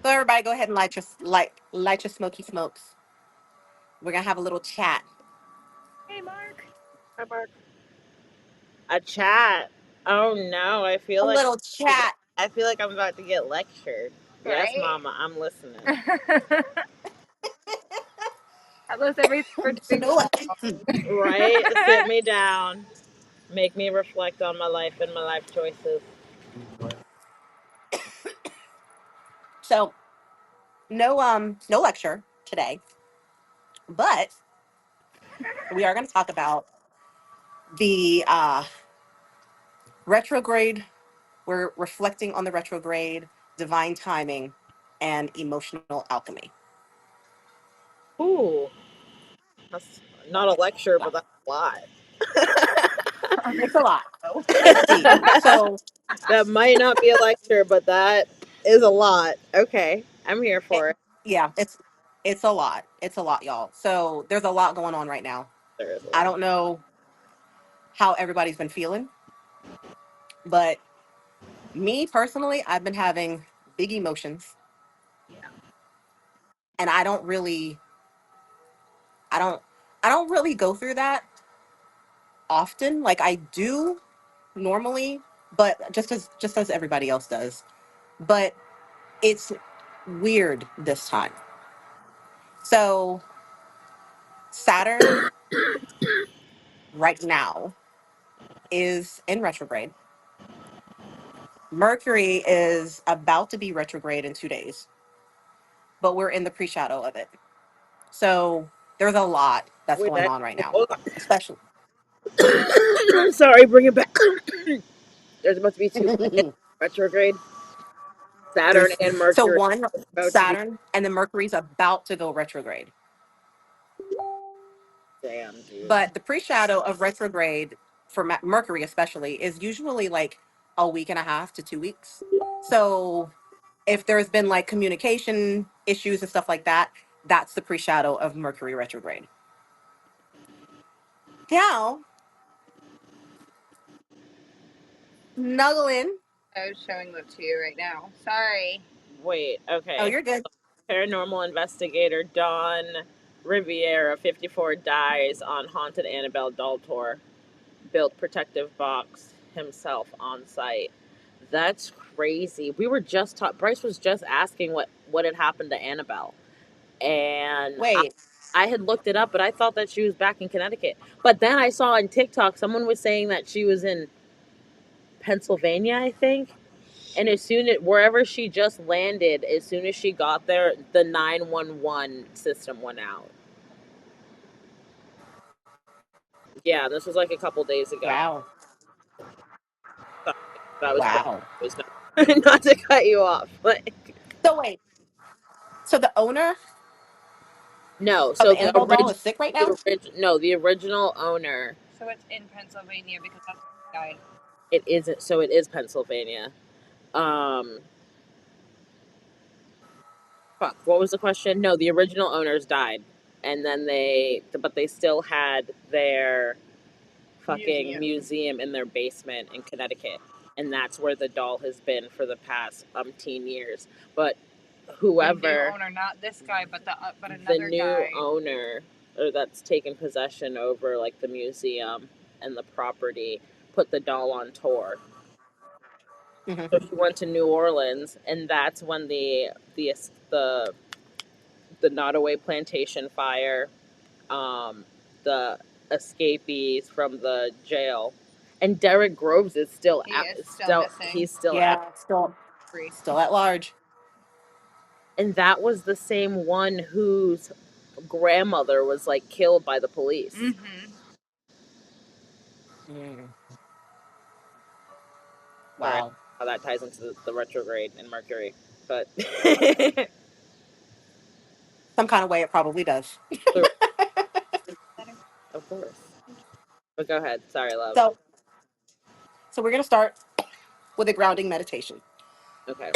So everybody, go ahead and light your smoky smokes. We're gonna have a little chat. Hey, Mark. Hi, Mark. A chat. Oh no, A little chat. I feel like I'm about to get lectured. Yes, Right? Mama, I'm listening. That was everything we're So doing. no, Right? Sit me down. Make me reflect on my life and my life choices. so no lecture today, but we are gonna talk about the retrograde. We're reflecting on the retrograde, divine timing, and emotional alchemy. Ooh, that's not a lecture, but that's a lot. It's a lot. Though. It's deep. So That might not be a lecture, but that is a lot. Okay, I'm here it, for it. yeah, it's a lot. It's a lot, y'all. So there's a lot going on right now. There is a I lot. don't know how everybody's been feeling, but me personally, I've been having big emotions, Yeah. and I don't, I don't really go through that often. Like I do normally, but just as everybody else does. But it's weird this time. So Saturn right now is in retrograde. Mercury is about to be retrograde in 2 days, but we're in the pre-shadow of it. So there's a lot that's Wait, going on right now, hold especially. on. Sorry, bring it back. There's about to be two planets retrograde. Saturn There's and so Mercury one is about to be. Saturn and then Mercury's about to go retrograde. Damn, dude. But the pre-shadow of retrograde for Mercury especially is usually like a week and a half to 2 weeks. So if there's been like communication issues and stuff like that, that's the pre-shadow of Mercury retrograde. Now, snuggle in. I was showing that to you right now. Sorry. Wait, Oh, okay. you're good. Paranormal investigator Don Riviera, 54, dies on Haunted Annabelle doll tour. Built protective box himself on site. That's crazy. We were just Bryce was just asking what had happened to Annabelle, and Wait, I had looked it up, but I thought that she was back in Connecticut. But then I saw on TikTok someone was saying that she was in Pennsylvania, I think. And as soon as wherever she just landed, as soon as she got there, the 911 system went out. Yeah, this was like a couple days ago. wow, Sorry, that was wow. was not, not to cut you off, but So wait, so the owner no. of So the Annabelle doll is sick right now? the original owner. So it's in Pennsylvania because that's where he died. It isn't. So it is Pennsylvania. Um, fuck. What was the question? No, the original owners died, and then but they still had their fucking museum in their basement in Connecticut, and that's where the doll has been for the past umpteen years. But The new whoever owner, not this guy, but the another new guy. owner or that's taken possession over like the museum and the property put the doll on tour. Hmm. So she went to New Orleans, and that's when the the Nottoway plantation fire, the escapees from the jail, and Derek Groves is still He out. is still Still, missing. he's still out, Yeah, Free. still at large. and that was the same one whose grandmother was like killed by the police. Mm-hmm. Mm, Sorry, wow. how that ties into the retrograde and Mercury, but Some kind of way it probably does. of course. But go ahead. Sorry, love. So, so we're gonna start with a grounding meditation, Okay.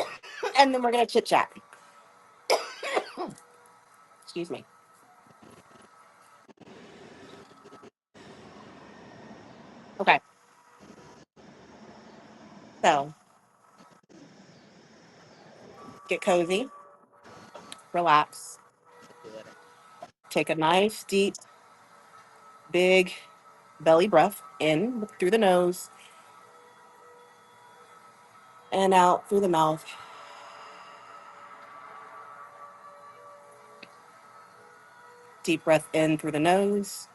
and then we're gonna chit chat. Excuse me. Okay. So get cozy. relax. Talk to you later. Take a nice, deep, big belly breath in through the nose and out through the mouth. Deep breath in through the nose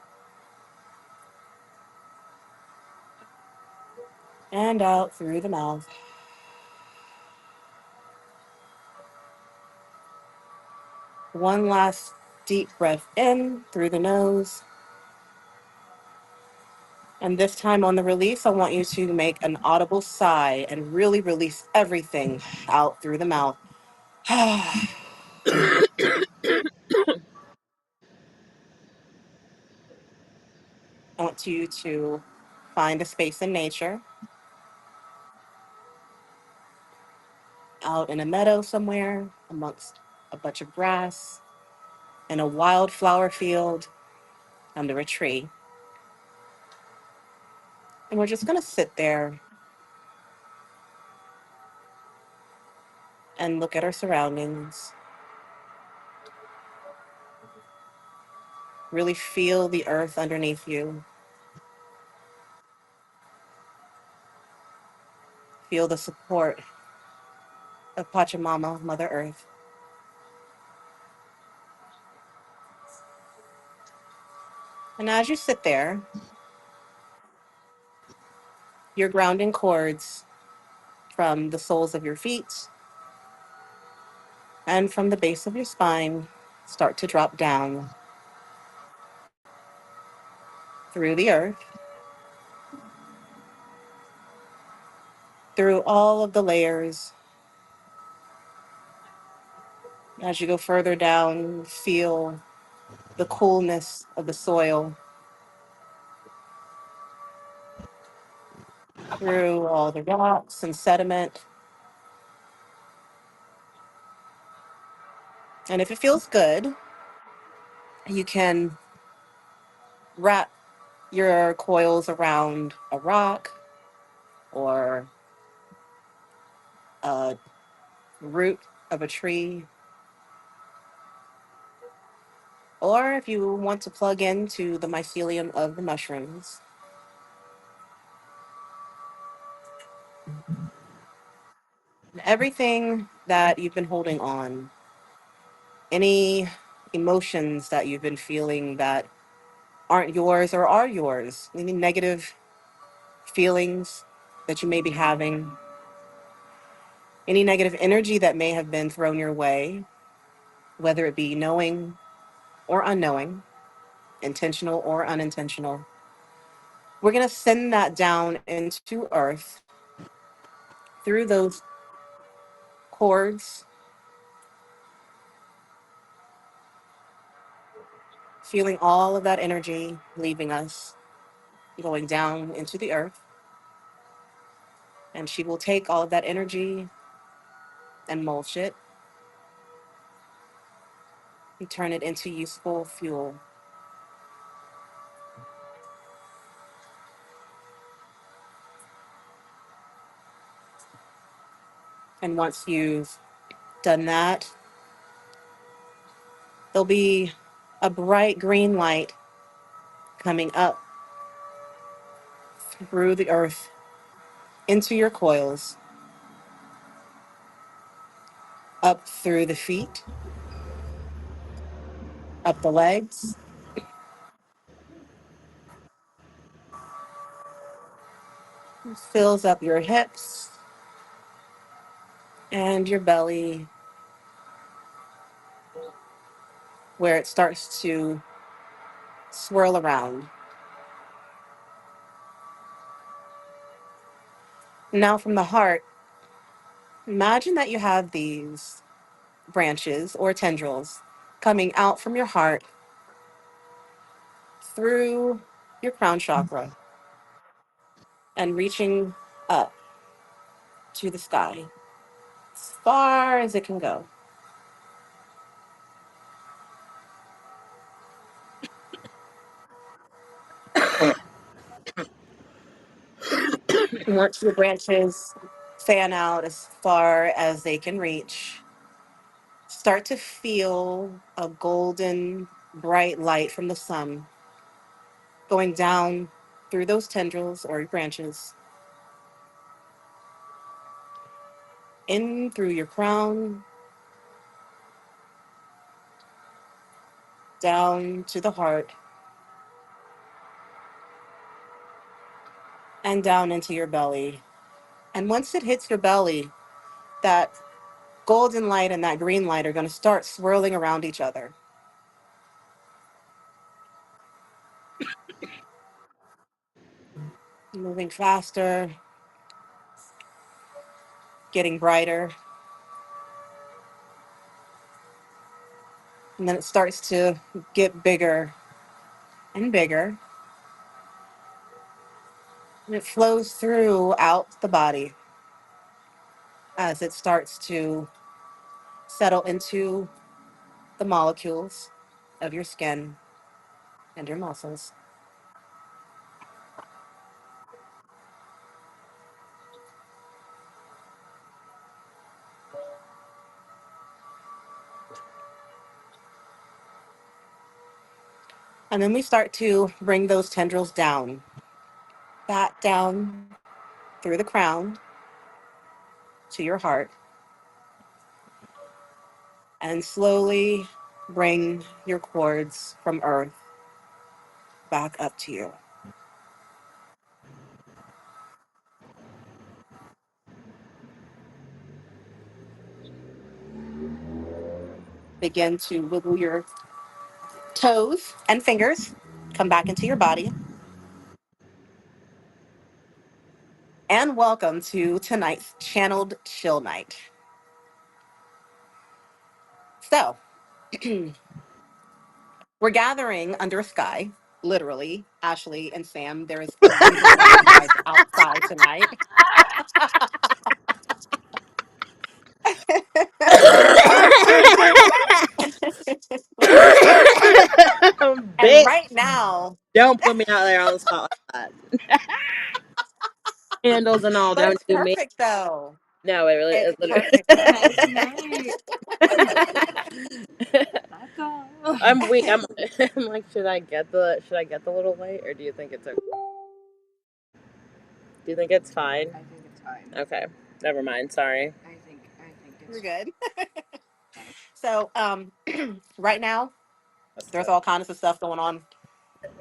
and out through the mouth. One last deep breath in through the nose. And this time on the release, I want you to make an audible sigh and really release everything out through the mouth. I want you to find a space in nature, out in a meadow somewhere, amongst a bunch of grass, in a wildflower field, under a tree. And we're just going to sit there and look at our surroundings. Really feel the earth underneath you. Feel the support of Pachamama, Mother Earth. And as you sit there, your grounding cords from the soles of your feet and from the base of your spine start to drop down through the earth, through all of the layers. As you go further down, feel the coolness of the soil through all the rocks and sediment. And if it feels good, you can wrap your coils around a rock or a root of a tree. Or if you want to plug into the mycelium of the mushrooms, everything that you've been holding on, any emotions that you've been feeling that aren't yours or are yours, any negative feelings that you may be having, any negative energy that may have been thrown your way, whether it be knowing or unknowing, intentional or unintentional. We're going to send that down into earth through those cords, feeling all of that energy leaving us, going down into the earth. And she will take all of that energy and mulch it and turn it into useful fuel. And once you've done that, there'll be a bright green light coming up through the earth into your coils, up through the feet, up the legs, fills up your hips and your belly, where it starts to swirl around. Now, from the heart, imagine that you have these branches or tendrils coming out from your heart through your crown chakra and reaching up to the sky as far as it can go. Once your branches fan out as far as they can reach, Start to feel a golden, bright light from the sun going down through those tendrils or branches, in through your crown, down to the heart, and down into your belly. And once it hits your belly, that golden light and that green light are going to start swirling around each other, moving faster, getting brighter. And then it starts to get bigger and bigger. And it flows throughout the body as it starts to settle into the molecules of your skin and your muscles. And then we start to bring those tendrils down, back down through the crown to your heart, and slowly bring your cords from earth back up to you. Begin to wiggle your toes and fingers, come back into your body. And welcome to tonight's channeled chill night. So, we're gathering under a sky, literally. Ashley and Sam, there is a beautiful sunrise outside tonight. And Bitch, right now, don't put me out there on the spot like that. Candles and all, but don't it's do me. perfect though. No, it really It's is literally. perfect though. Nice night. That's all. I'm weak. I'm like, should I get the little light, or do you think it's okay? Do you think it's fine? I think it's fine. Okay, never mind. Sorry. I think We're it's good. fine. So, right now, That's there's tough. all kinds of stuff going on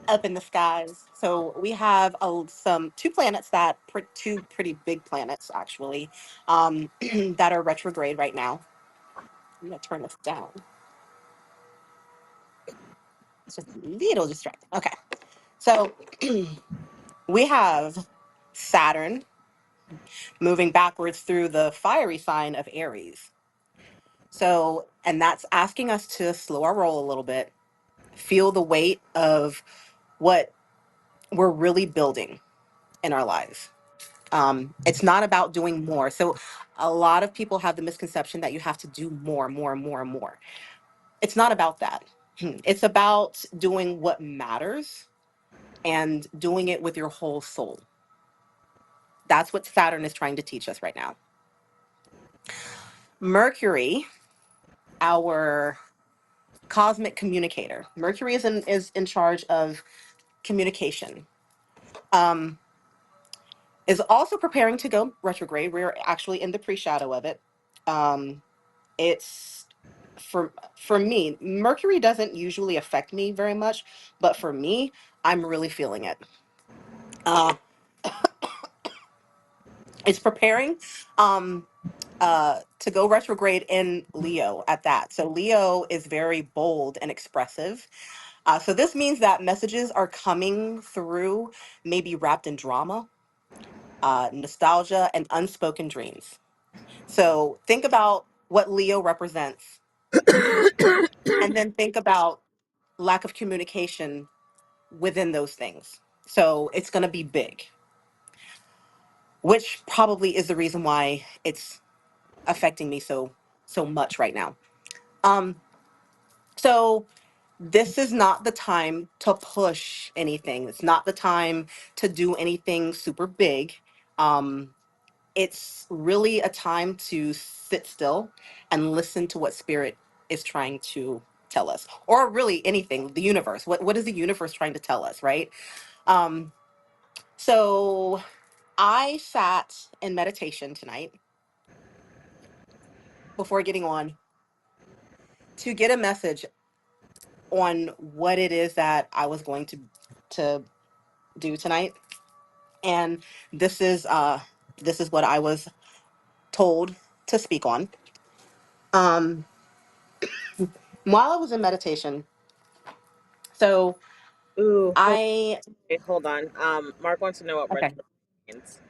up in the skies. So we have some two planets that two pretty big planets actually, that are retrograde right now. I'm gonna turn this down. It's just a little distracting. Okay, so we have Saturn moving backwards through the fiery sign of Aries. So, and that's asking us to slow our roll a little bit, feel the weight of what we're really building in our lives. It's not about doing more. So, a lot of people have the misconception that you have to do more, more, more, more. It's not about that. It's about doing what matters and doing it with your whole soul. That's what Saturn is trying to teach us right now. Mercury, our cosmic communicator. Mercury is in charge of communication. Um, is also preparing to go retrograde. We're actually in the pre-shadow of it. Um, it's for me, Mercury doesn't usually affect me very much, but for me, I'm really feeling it. Uh, it's preparing to go retrograde in Leo at that. So Leo is very bold and expressive. So this means that messages are coming through, maybe wrapped in drama, nostalgia, and unspoken dreams. So think about what Leo represents, and then think about lack of communication within those things. So it's going to be big, which probably is the reason why it's affecting me so much right now. Um, so this is not the time to push anything. It's not the time to do anything super big. Um, it's really a time to sit still and listen to what spirit is trying to tell us, or really anything, the universe. What is the universe trying to tell us, right? Um, so I sat in meditation tonight before getting on to get a message on what it is that I was going to do tonight. And this is what I was told to speak on. Um while I was in meditation, so Ooh, I hold on. Mark wants to know what okay. retro means.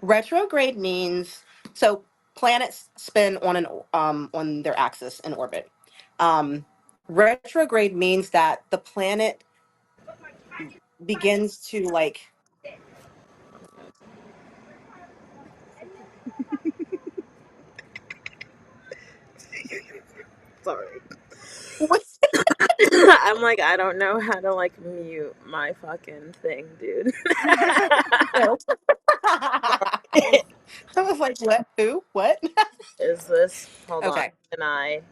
Retrograde means, so planets spin on their axis in orbit. Retrograde means that the planet begins to like Sorry. what's I'm like, I don't know how to like mute my fucking thing, dude. I was like, what? Who? What? Is this? Hold on. Okay. Can I?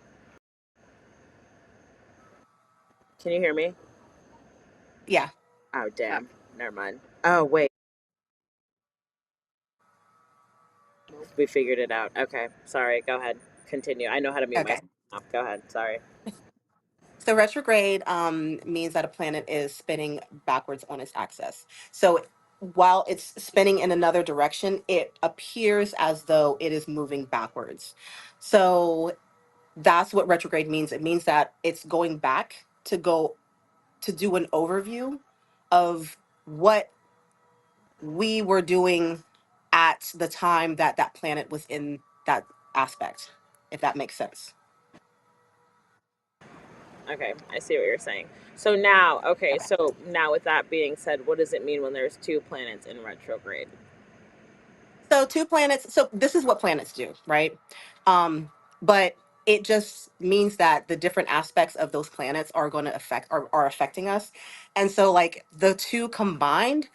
Can you hear me? Yeah. Oh damn. Never mind. Oh wait. We figured it out. Okay. Sorry. Go ahead. Continue. I know how to mute Okay. myself now. Go ahead. Sorry. So retrograde means that a planet is spinning backwards on its axis. So while it's spinning in another direction, it appears as though it is moving backwards. So that's what retrograde means. It means that it's going back to go to do an overview of what we were doing at the time that that planet was in that aspect, if that makes sense. Okay. I see what you're saying. So now, okay. Okay. So now, with that being said, what does it mean when there's two planets in retrograde? So two planets, so this is what planets do, right? Um, but it just means that the different aspects of those planets are going to affect are affecting us. And so like the two combined,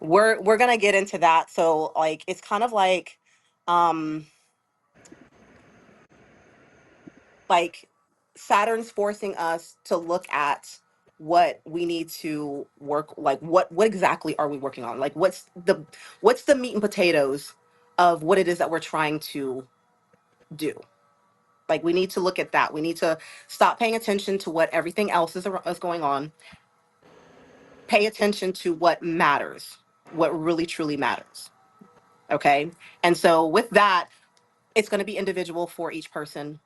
we're gonna get into that. So like it's kind of um like Saturn's forcing us to look at what we need to work, like what exactly are we working on, like what's the meat and potatoes of what it is that we're trying to do. Like we need to look at that. We need to stop paying attention to what everything else is going on. Pay attention to what matters, what really truly matters. Okay. And so with that, it's going to be individual for each person.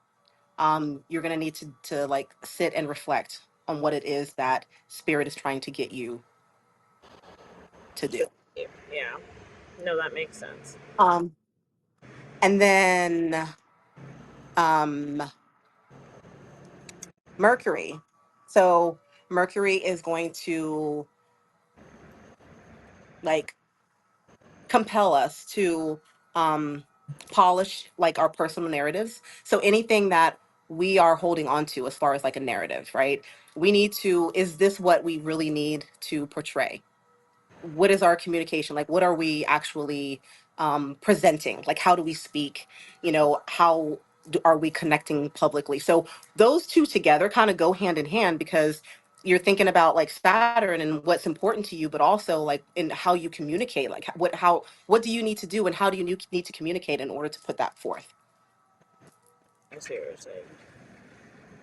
You're going to need to like sit and reflect on what it is that spirit is trying to get you to do. Yeah. No, that makes sense. Um, and then um, Mercury. So Mercury is going to like compel us to um, polish like our personal narratives. So anything that we are holding on to as far as like a narrative, right? We need to, is this what we really need to portray? What is our communication? Like, what are we actually presenting? Like, how do we speak? How are we connecting publicly? So those two together kind of go hand in hand because you're thinking about like Saturn and what's important to you, but also like in how you communicate, like what do you need to do and how do you need to communicate in order to put that forth? I see what you're saying.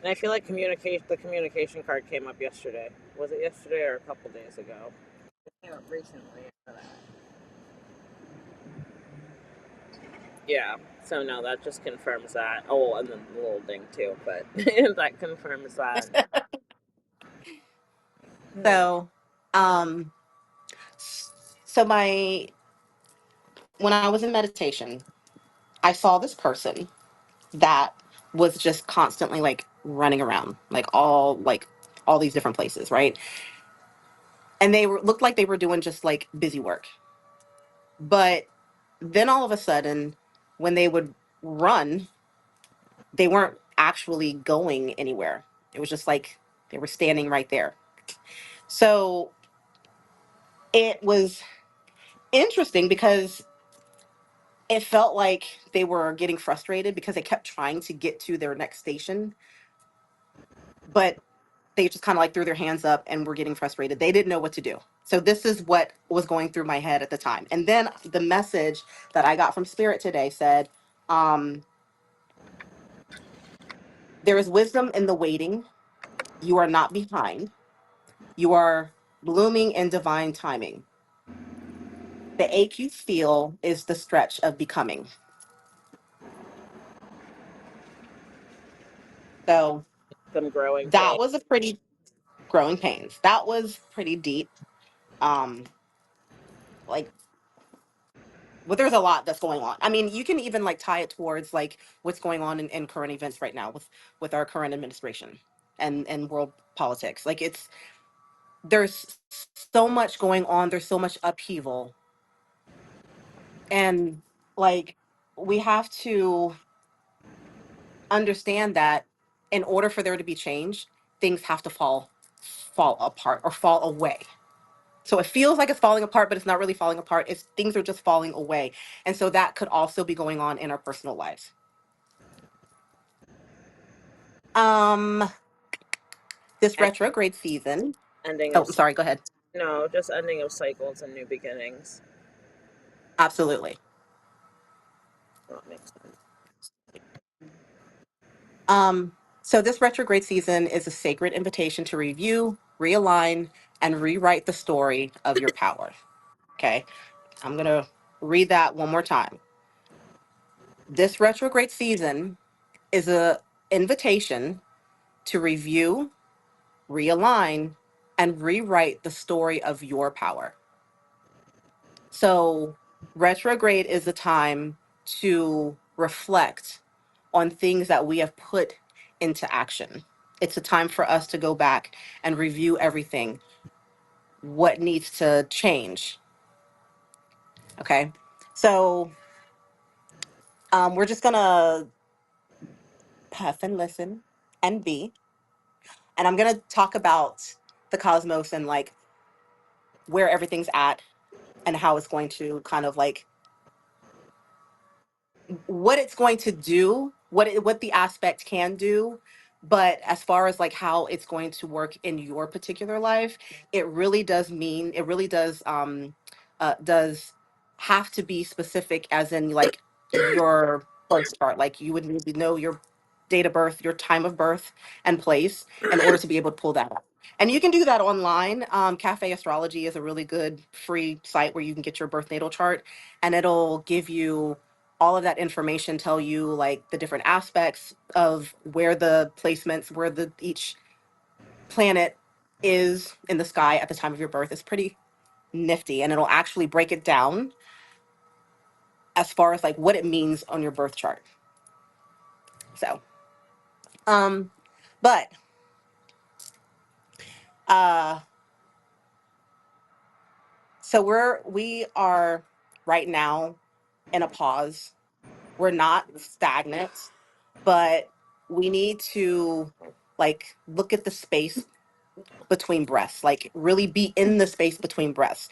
And I feel like the communication card came up yesterday. Was it yesterday or a couple days ago? It came up recently. For that. Yeah. So no, that just confirms that. Oh, and then the little ding too, but that confirms that. Hmm. So, um, so my when I was in meditation, I saw this person that was just constantly like running around like all these different places, right? And they were looked like they were doing just like busy work. But then all of a sudden when they would run, they weren't actually going anywhere. It was just like they were standing right there. So it was interesting because it felt like they were getting frustrated because they kept trying to get to their next station, but they just kind of like threw their hands up and were getting frustrated. They didn't know what to do. So this is what was going through my head at the time. And then the message that I got from Spirit today said, um, there is wisdom in the waiting. You are not behind. You are blooming in divine timing. The ache you feel is the stretch of becoming. So Some growing that pain. was a pretty growing pains. That was pretty deep. Um, like, well, there's a lot that's going on. I mean, you can even like tie it towards like what's going on in current events right now with our current administration and world politics. Like there's so much going on. There's so much upheaval, and like we have to understand that in order for there to be change, things have to fall apart or fall away. So it feels like it's falling apart, but it's not really falling apart. It's things are just falling away. And so that could also be going on in our personal lives. Um, this And retrograde season. ending Oh, of I'm sorry, go ahead. no, just ending of cycles and new beginnings. Absolutely. That makes sense. So this retrograde season is a sacred invitation to review, realign, and rewrite the story of your power. Okay. I'm gonna read that one more time. This retrograde season is a invitation to review, realign, and rewrite the story of your power. So, retrograde is a time to reflect on things that we have put into action. It's a time for us to go back and review everything, what needs to change. Okay. So, we're just going to puff and listen and be. And I'm going to talk about the cosmos and like where everything's at and how it's going to kind of like what it's going to do, what the aspect can do, but as far as like how it's going to work in your particular life, it really does have to be specific as in like your birth chart. Like you would need to know your date of birth, your time of birth and place in order to be able to pull that up. And you can do that online. Cafe Astrology is a really good free site where you can get your birth natal chart and it'll give you all of that information, tell you like the different aspects of where the placements, where the each planet is in the sky at the time of your birth. Is pretty nifty, and it'll actually break it down as far as like what it means on your birth chart. So, um, but uh, so we are right now in a pause. We're not stagnant, but we need to like look at the space between breaths, like really be in the space between breaths.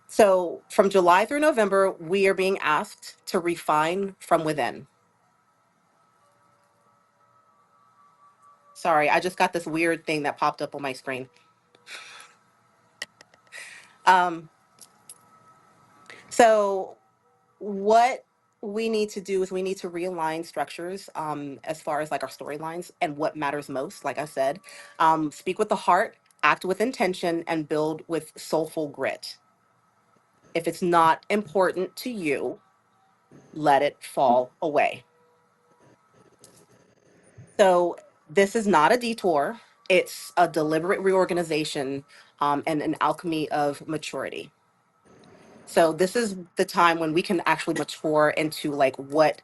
So from July through November, we are being asked to refine from within. Sorry, I just got this weird thing that popped up on my screen. Um, so what we need to do is we need to realign structures as far as like our storylines and what matters most. Like I said, speak with the heart, act with intention, and build with soulful grit. If it's not important to you, let it fall away. So this is not a detour. It's a deliberate reorganization and an alchemy of maturity. So this is the time when we can actually mature into like what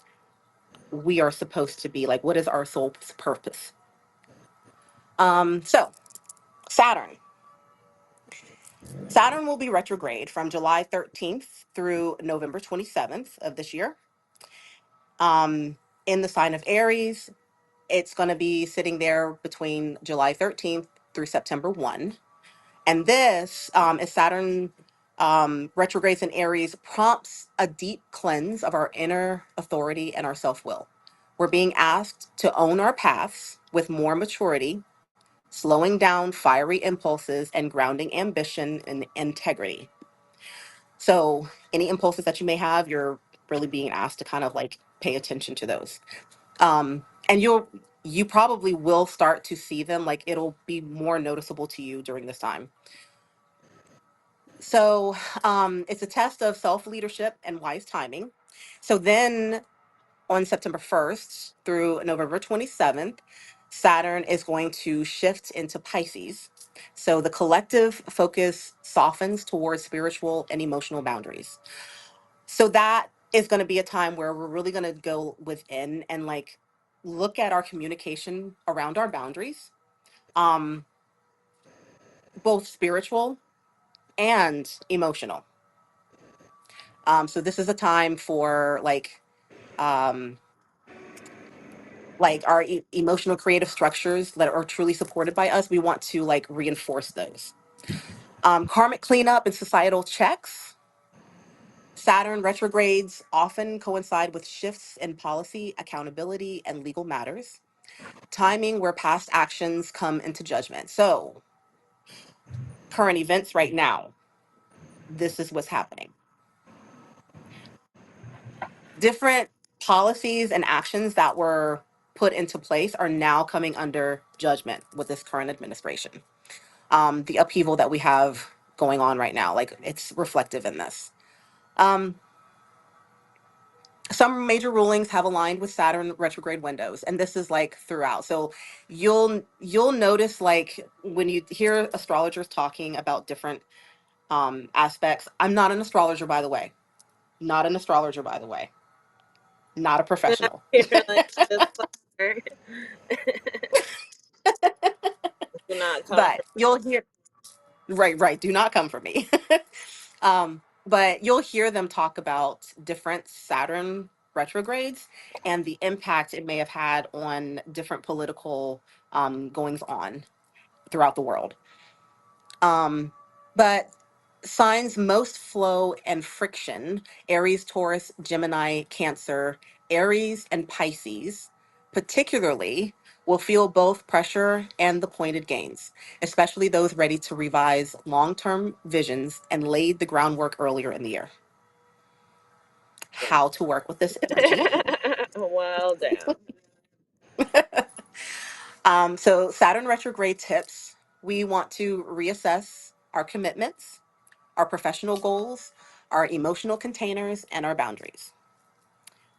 we are supposed to be, like what is our soul's purpose. So Saturn. Saturn will be retrograde from July 13th through November 27th of this year. In the sign of Aries, it's going to be sitting there between July 13th through September 1. And this is Saturn Retrogrades in Aries prompts a deep cleanse of our inner authority and our self will. We're being asked to own our paths with more maturity, slowing down fiery impulses and grounding ambition and integrity. So, any impulses that you may have, you're really being asked to kind of like pay attention to those. And you probably will start to see them, like it'll be more noticeable to you during this time. So, it's a test of self leadership and wise timing. So then on September 1st through November 27th, Saturn is going to shift into Pisces. So the collective focus softens towards spiritual and emotional boundaries. So that is going to be a time where we're really going to go within and like look at our communication around our boundaries, um, both spiritual and emotional. So this is a time for um, like our emotional creative structures that are truly supported by us. We want to like reinforce those. Karmic cleanup and societal checks. Saturn retrogrades often coincide with shifts in policy, accountability, and legal matters. Timing where past actions come into judgment. So, current events right now, this is what's happening. Different policies and actions that were put into place are now coming under judgment with this current administration. The upheaval that we have going on right now, like it's reflective in this. Um, some major rulings have aligned with Saturn retrograde windows, and this is like throughout. So you'll notice like when you hear astrologers talking about different aspects. I'm not an astrologer, by the way. Not an astrologer, by the way. Not a professional. You're like, just like, do not come But from you'll hear, right, right. Do not come for me. But you'll hear them talk about different Saturn retrogrades and the impact it may have had on different political goings on throughout the world. Um, but signs most flow and friction, Aries, Taurus, Gemini, Cancer, Aries, and Pisces, particularly, will feel both pressure and the pointed gains, especially those ready to revise long term visions and laid the groundwork earlier in the year. How to work with this energy. well, damn. So, Saturn retrograde tips, we want to reassess our commitments, our professional goals, our emotional containers, and our boundaries.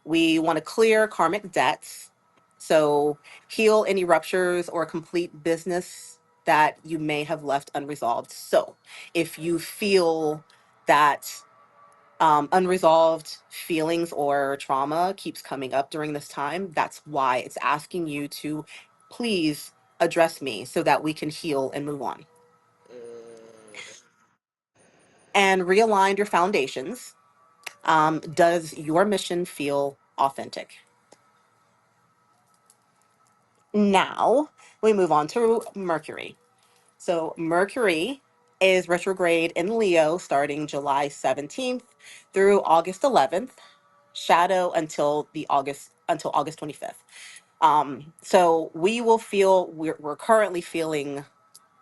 We want to clear karmic debts. So, heal any ruptures or complete business that you may have left unresolved. So, if you feel that unresolved feelings or trauma keeps coming up during this time, that's why it's asking you to please address me so that we can heal and move on. Mm. And realign your foundations. Does your mission feel authentic? Now we move on to Mercury. So Mercury is retrograde in Leo starting July 17th through August 11th, shadow until August 25th. So we will feel we're currently feeling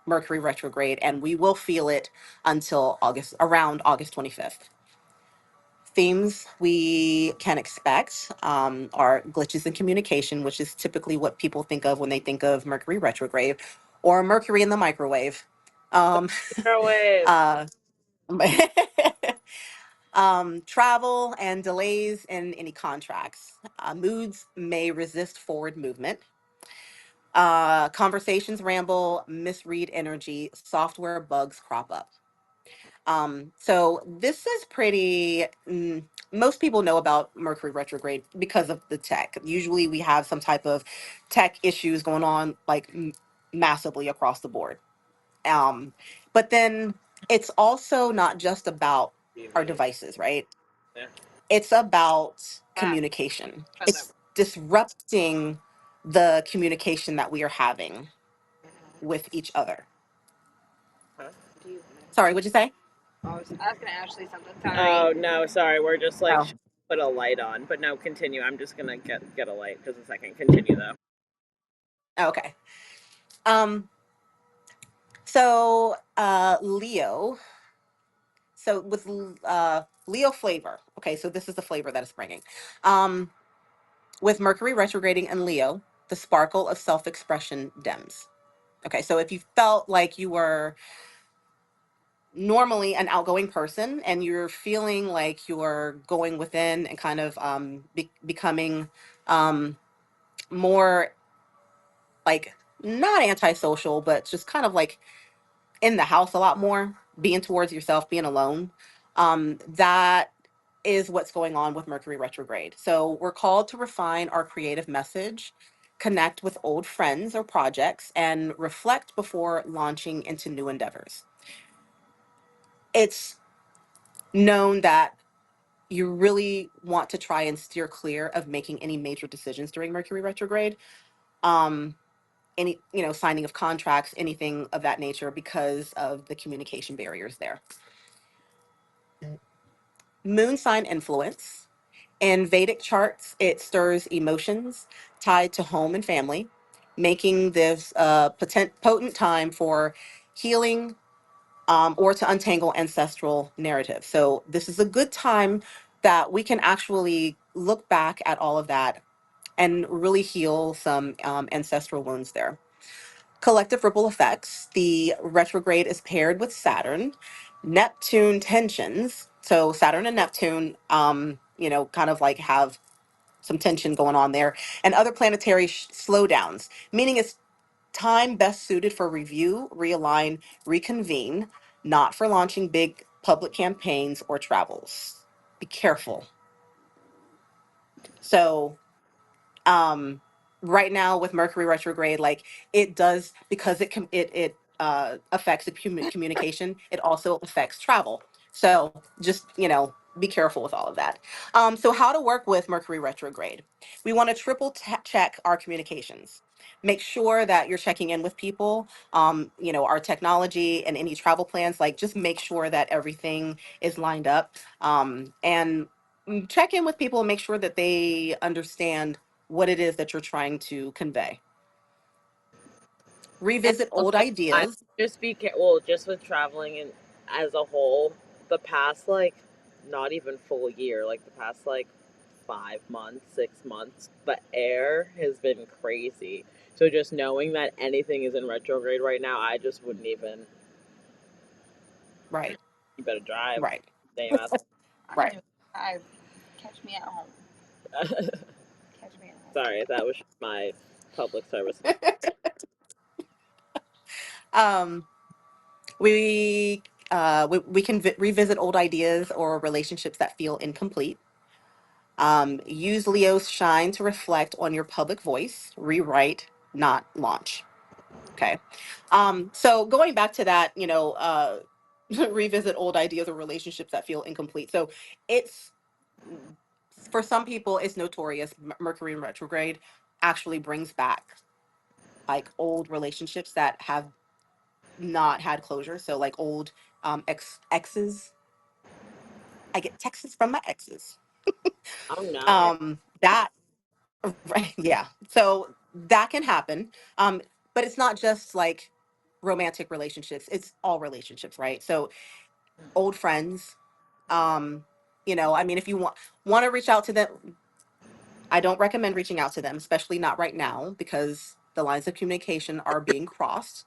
Mercury retrograde, and we will feel it until around August 25th. Themes we can expect are glitches in communication, which is typically what people think of when they think of Mercury retrograde, or Mercury in the microwave. Um, Microwave. uh, travel and delays in any contracts. Moods may resist forward movement. Conversations ramble, misread energy, software bugs crop up. So this is pretty. Most people know about Mercury retrograde because of the tech. Usually, we have some type of tech issues going on, like massively across the board. Um, but then it's also not just about our TV. devices, right? Yeah. It's about Ah, communication. hello. It's disrupting the communication that we are having Uh-huh. with each other. Huh? Do you Sorry, what'd you say? I was gonna actually something. Sorry. Oh no, sorry. We're just like Oh, put a light on, but no, continue. I'm just gonna get a light. Just a second. Continue though. okay. Um, so Leo. So with Leo flavor. Okay, so this is the flavor that it's bringing. Um, with Mercury retrograding in Leo, the sparkle of self-expression dims. Okay, so if you felt like you were normally an outgoing person and you're feeling like you're going within and kind of becoming um, more like not antisocial, but just kind of like in the house a lot more, being towards yourself, being alone. That is what's going on with Mercury retrograde. So we're called to refine our creative message, connect with old friends or projects, and reflect before launching into new endeavors. It's known that you really want to try and steer clear of making any major decisions during Mercury retrograde. Um, any, signing of contracts, anything of that nature, because of the communication barriers there. Moon sign influence. In Vedic charts, it stirs emotions tied to home and family, making this potent time for healing or to untangle ancestral narratives. So, this is a good time that we can actually look back at all of that and really heal some ancestral wounds there. Collective ripple effects. The retrograde is paired with Saturn, Neptune tensions. So Saturn and Neptune, kind of like have some tension going on there, and other planetary slowdowns, meaning it's time best suited for review, realign, reconvene, not for launching big public campaigns or travels. Be careful. So um right now with Mercury retrograde, like it does, because it affects the communication, it also affects travel. So just be careful with all of that. So how to work with Mercury retrograde: we want to triple check our communications, make sure that you're checking in with people, our technology and any travel plans, like just make sure that everything is lined up, and check in with people and make sure that they understand what it is that you're trying to convey. And Revisit old also, I ideas. just be well, just with traveling and as a whole, the past like not even full year, like the past like 5 months, 6 months, the air has been crazy. So just knowing that anything is in retrograde right now, I just wouldn't even. Right, You better drive. right, Same as. I'm right. doing. I catch me at home. Catch me at home. Sorry, that was my public service. um, we can revisit old ideas or relationships that feel incomplete. Use Leo's shine to reflect on your public voice. Rewrite, not launch. Okay. So going back to that, revisit old ideas or relationships that feel incomplete. So it's, for some people, it's notorious. Mercury in retrograde actually brings back like old relationships that have not had closure. So like old exes. I get texts from my exes. Oh no. That right, yeah. So that can happen. But it's not just like romantic relationships. It's all relationships, right? So old friends. Um, I mean, if you want to reach out to them, I don't recommend reaching out to them, especially not right now, because the lines of communication are being crossed.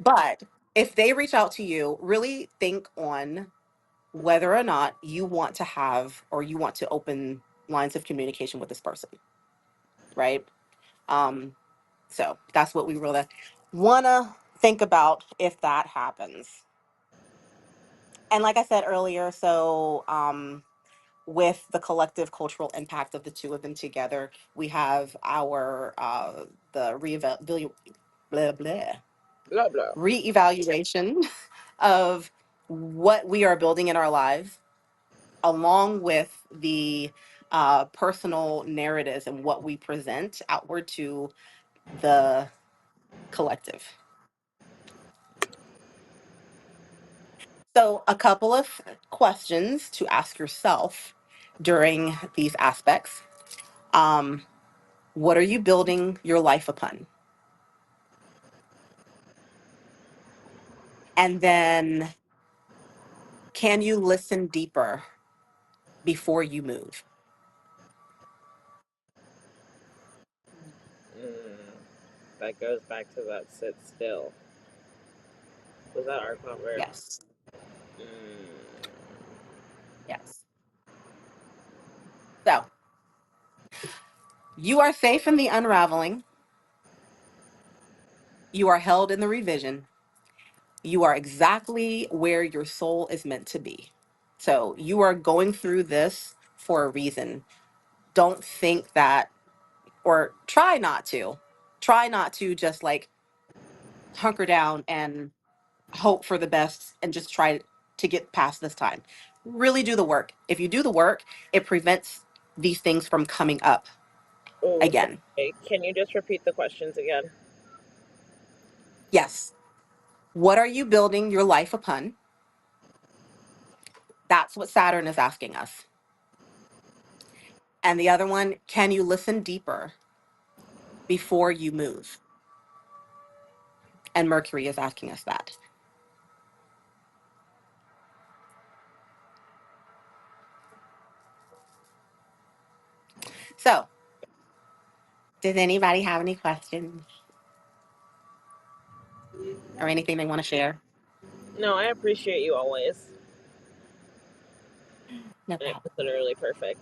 But if they reach out to you, really think on whether or not you want to have or you want to open lines of communication with this person, right? Um, so that's what we really want to think about if that happens. And like I said earlier, so with the collective cultural impact of the two of them together, we have our the blah, blah, Blah blah. reevaluation of what we are building in our lives, along with the personal narratives and what we present outward to the collective. So, a couple of questions to ask yourself during these aspects. Um, what are you building your life upon? And then, can you listen deeper before you move? Mm, that goes back to that sit still. Was that our convert? Yes. Mm, Yes. So, you are safe in the unraveling. You are held in the revision. You are exactly where your soul is meant to be. So, you are going through this for a reason. Don't think that, or try not to just like hunker down and hope for the best and just try to get past this time. Really do the work. If you do the work, it prevents these things from coming up oh, again. sorry. Can you just repeat the questions again? Yes. What are you building your life upon? That's what Saturn is asking us. And the other one, can you listen deeper before you move? And Mercury is asking us that. So, does anybody have any questions or anything they want to share? No, I appreciate you always. No And it problem. was literally perfect.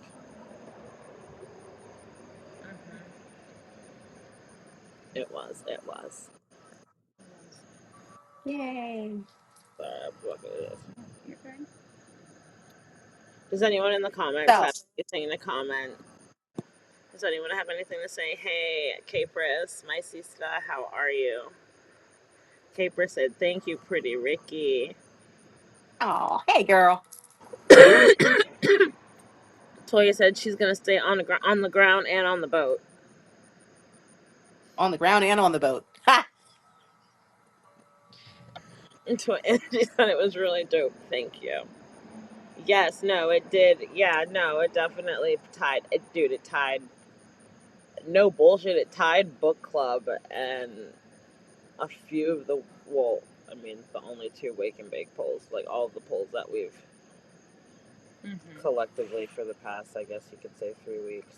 It was. It was. Yay. Sorry, I'm looking at this. Your turn. Does anyone in the comments So, have anything to comment? Does anyone have anything to say? Hey, Capris, my sister, how are you? Capris said, "Thank you, pretty Ricki." oh, hey girl. Toya said she's gonna stay on on the ground and on the boat. On the ground and on the boat. Ha! And she said it was really dope. Thank you. Yes, no, it did. Yeah, no, it definitely tied. Dude, it tied. No bullshit. It tied book club and a few of the. Well, I mean, the only two wake and bake polls. Like all of the polls that we've collectively for the past, I guess you could say, 3 weeks.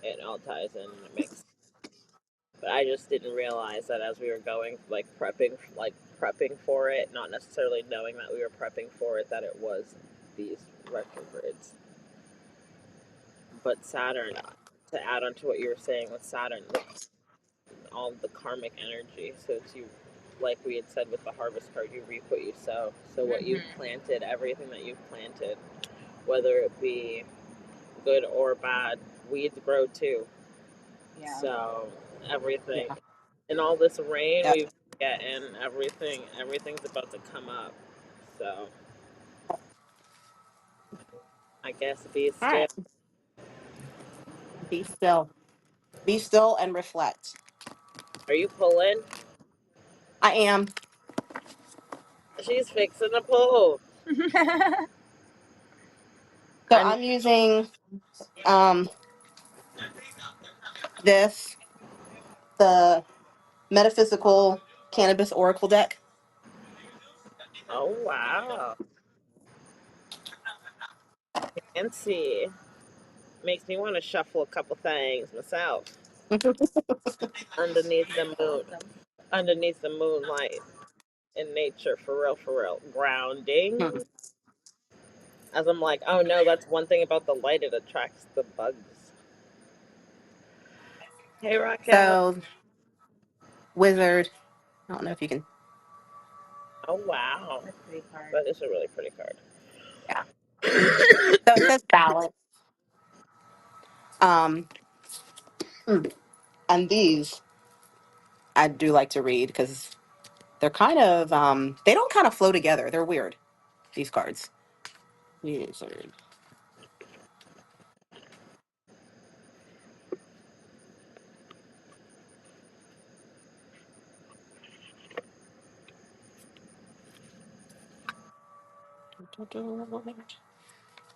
It all ties in and it makes. But I just didn't realize that as we were going, prepping for it, not necessarily knowing that we were prepping for it, that it was these retrogrades. But Saturn, to add on to what you were saying with Saturn, all the karmic energy. So it's you, like we had said with the harvest card, you reap what you sow. So what you've planted, everything that you've planted, whether it be good or bad, weeds grow too. Yeah. So everything, Yeah. and all this rain Yep. we've getting, everything's about to come up. So I guess be All still. right. Be still. Be still and reflect. Are you pulling? I am. She's fixing a pull. So I'm I'm using um this, the metaphysical cannabis oracle deck. oh wow, fancy. Makes me want to shuffle a couple things myself underneath the moon, underneath the moonlight in nature, for real, for real. Grounding. As I'm like, oh no, that's one thing about the light, it attracts the bugs. Hey Raquel. So wizard. I don't know if you can. Oh wow, That's pretty hard. that is a really pretty card. Yeah. So it says balance. Um, and these I do like to read because they're kind of they don't kind of flow together. They're weird. These cards. Wizard.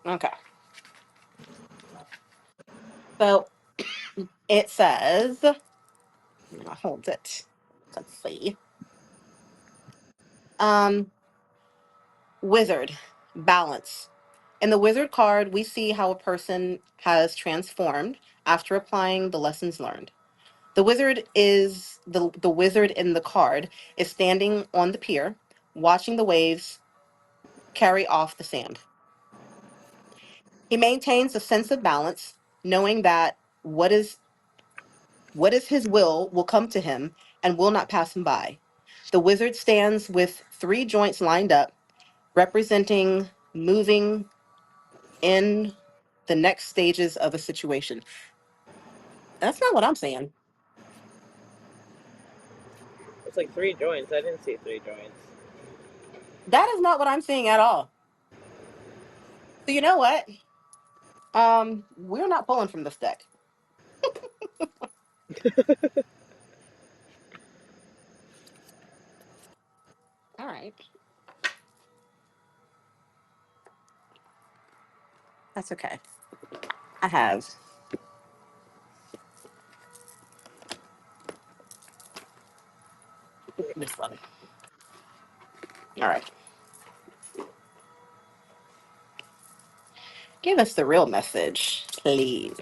Okay. So it says, I'm gonna hold it. Let's see. Um, Wizard, balance. In the wizard card, we see how a person has transformed after applying the lessons learned. The wizard in the card is standing on the pier, watching the waves carry off the sand. He maintains a sense of balance, knowing that what is his will come to him and will not pass him by. The wizard stands with three joints lined up, representing moving in the next stages of a situation. That's not what I'm saying. It's like 3 joints. I didn't see 3 joints. That is not what I'm seeing at all. So you know what? We're not pulling from this deck. All right. That's okay. I have this one. All right. Give us the real message, please.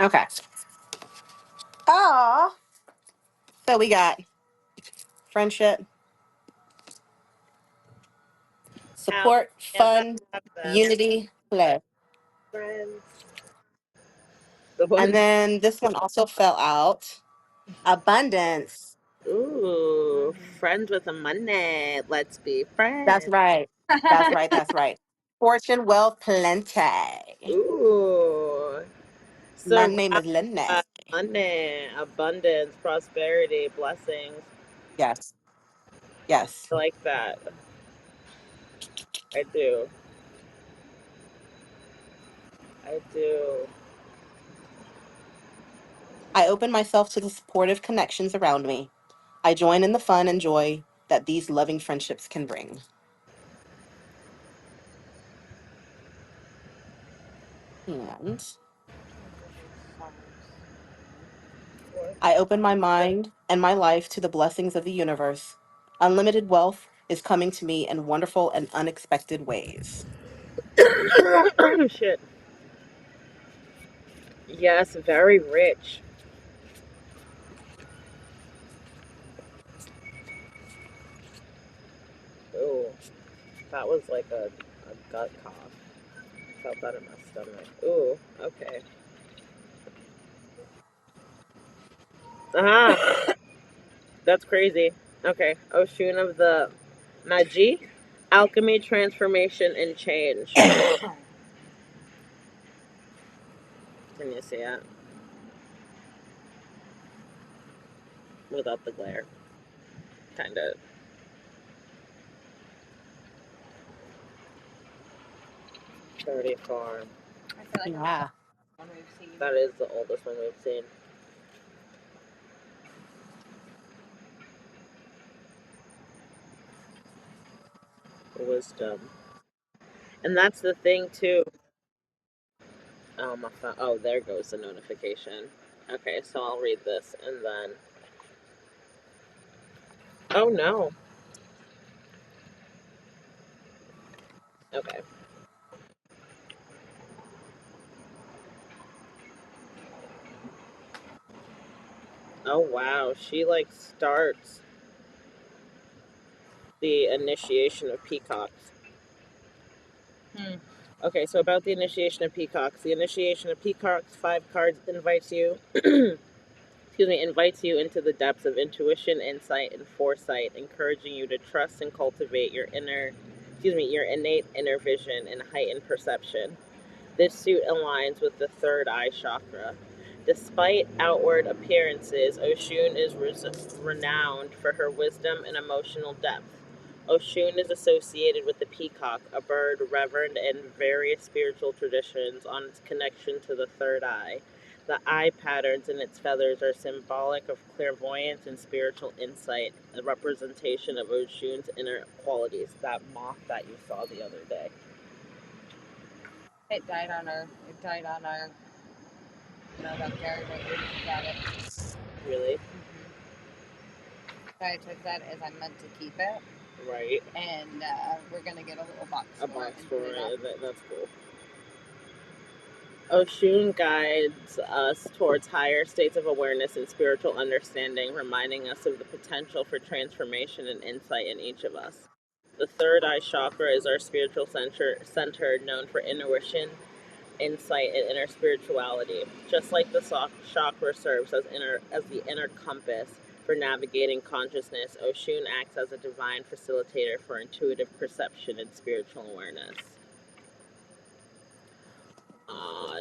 Okay. Oh, so we got friendship, Hell support, yeah, fun, best unity, play. friends. The And what? then this one also fell out. Abundance. Ooh, friends with a money. Let's be That's friends. right. That's right. That's right. Fortune, wealth, plenty. Ooh, My surround name is Lynette. by money, abundance, prosperity, blessings. Yes. Yes. I like that. I do. I do. I open myself to the supportive connections around me. I join in the fun and joy that these loving friendships can bring. And I open my mind and my life to the blessings of the universe. Unlimited wealth is coming to me in wonderful and unexpected ways. Shit. Yes, very rich. Ooh, that was like a gut cough. Felt that in my stomach. Ooh, okay. Ah, that's crazy. Okay, Oshun of the Magi, alchemy, transformation, and change. Can you see it without the glare? Kind of. 34. I feel like Yeah. one we've seen. That is the oldest one we've seen. Wisdom. And that's the thing too. Oh my phone. Oh, there goes the notification. Okay, so I'll read this and then. Oh no. Okay. Oh wow. She like starts the initiation of peacocks. Hmm. Okay, so about the initiation of peacocks. The initiation of peacocks, 5 cards invites you. Excuse me, invites you into the depths of intuition, insight, and foresight, encouraging you to trust and cultivate your inner your innate inner vision and heightened perception. This suit aligns with the third eye chakra. Despite outward appearances, Oshun is renowned for her wisdom and emotional depth. Oshun is associated with the peacock, a bird revered in various spiritual traditions on its connection to the third eye. The eye patterns in its feathers are symbolic of clairvoyance and spiritual insight, a representation of Oshun's inner qualities. That moth that you saw the other day. It died on our. No, that Gary got it. Really? So I took that as I meant to keep it. Right. And we're gonna get a little box. For it. That's cool. Oshun guides us towards higher states of awareness and spiritual understanding, reminding us of the potential for transformation and insight in each of us. The third eye chakra is our spiritual center known for intuition, insight, and inner spirituality. Just like the chakra serves as the inner compass for navigating consciousness, Oshun acts as a divine facilitator for intuitive perception and spiritual awareness.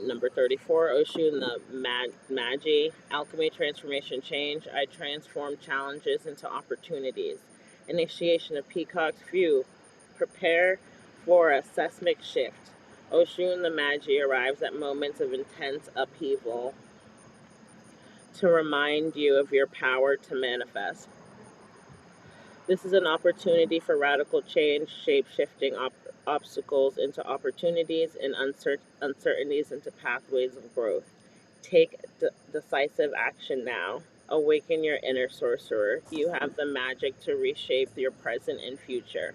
Number 34, Oshun, the Magi, alchemy, transformation, change. I transform challenges into opportunities. Initiation of Peacock's view. Prepare for a seismic shift. Oshun, the Magi, arrives at moments of intense upheaval to remind you of your power to manifest. This is an opportunity for radical change, shape-shifting obstacles into opportunities and uncertainties into pathways of growth. Take decisive action now. Awaken your inner sorcerer. You have the magic to reshape your present and future.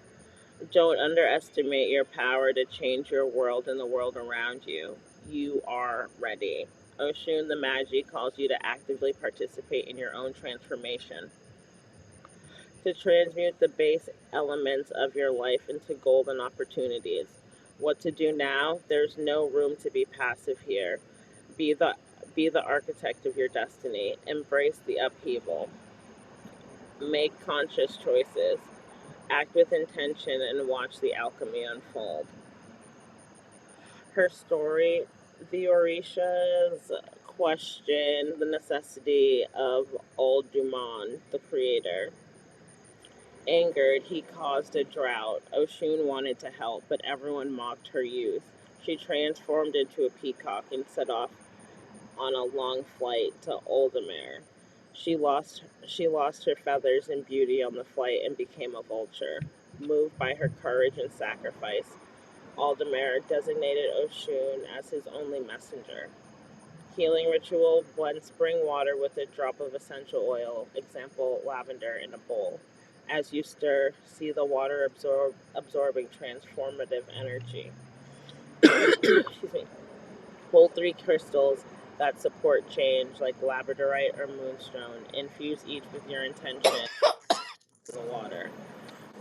Don't underestimate your power to change your world and the world around you. You are ready. Oshun, the Magi, calls you to actively participate in your own transformation, to transmute the base elements of your life into golden opportunities. What to do now? There's no room to be passive here. Be the architect of your destiny. Embrace the upheaval. Make conscious choices. Act with intention and watch the alchemy unfold. Her story, the Orishas question the necessity of Old Duman, the creator. Angered, he caused a drought. Oshun wanted to help, but everyone mocked her youth. She transformed into a peacock and set off on a long flight to Oldemare. She lost her feathers and beauty on the flight and became a vulture. Moved by her courage and sacrifice, Oldemare designated Oshun as his only messenger. Healing ritual: blend spring water with a drop of essential oil, example lavender, in a bowl. As you stir, see the water absorbing transformative energy. Excuse me. Pull 3 crystals that support change, like labradorite or moonstone. Infuse each with your intention in the water.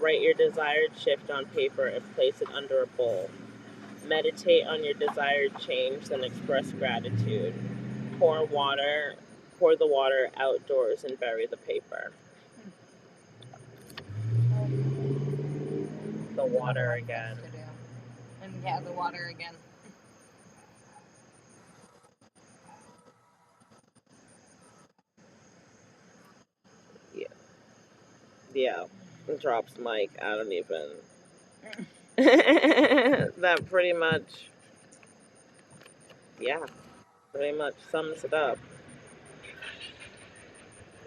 Write your desired shift on paper and place it under a bowl. Meditate on your desired change, then express gratitude. Pour the water outdoors and bury the paper. The water again. And yeah, the water again. Yeah. Drops mic. I don't even. That pretty much. Yeah. Pretty much sums it up.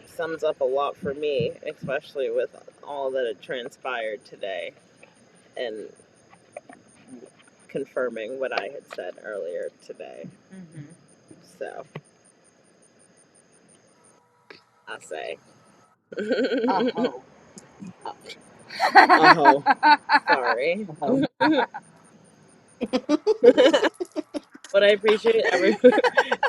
Sums up a lot for me, especially with all that had transpired today. And confirming what I had said earlier today. So, I say. Oh. Oh, sorry. But I appreciate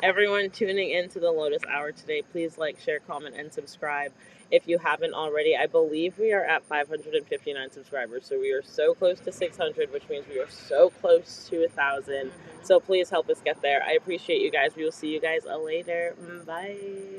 everyone tuning into the Lotus Hour today. Please like, share, comment, and subscribe if you haven't already. I believe we are at 559 subscribers, so we are so close to 600, which means we are so close to 1,000. So please help us get there. I appreciate you guys. We will see you guys later. Bye.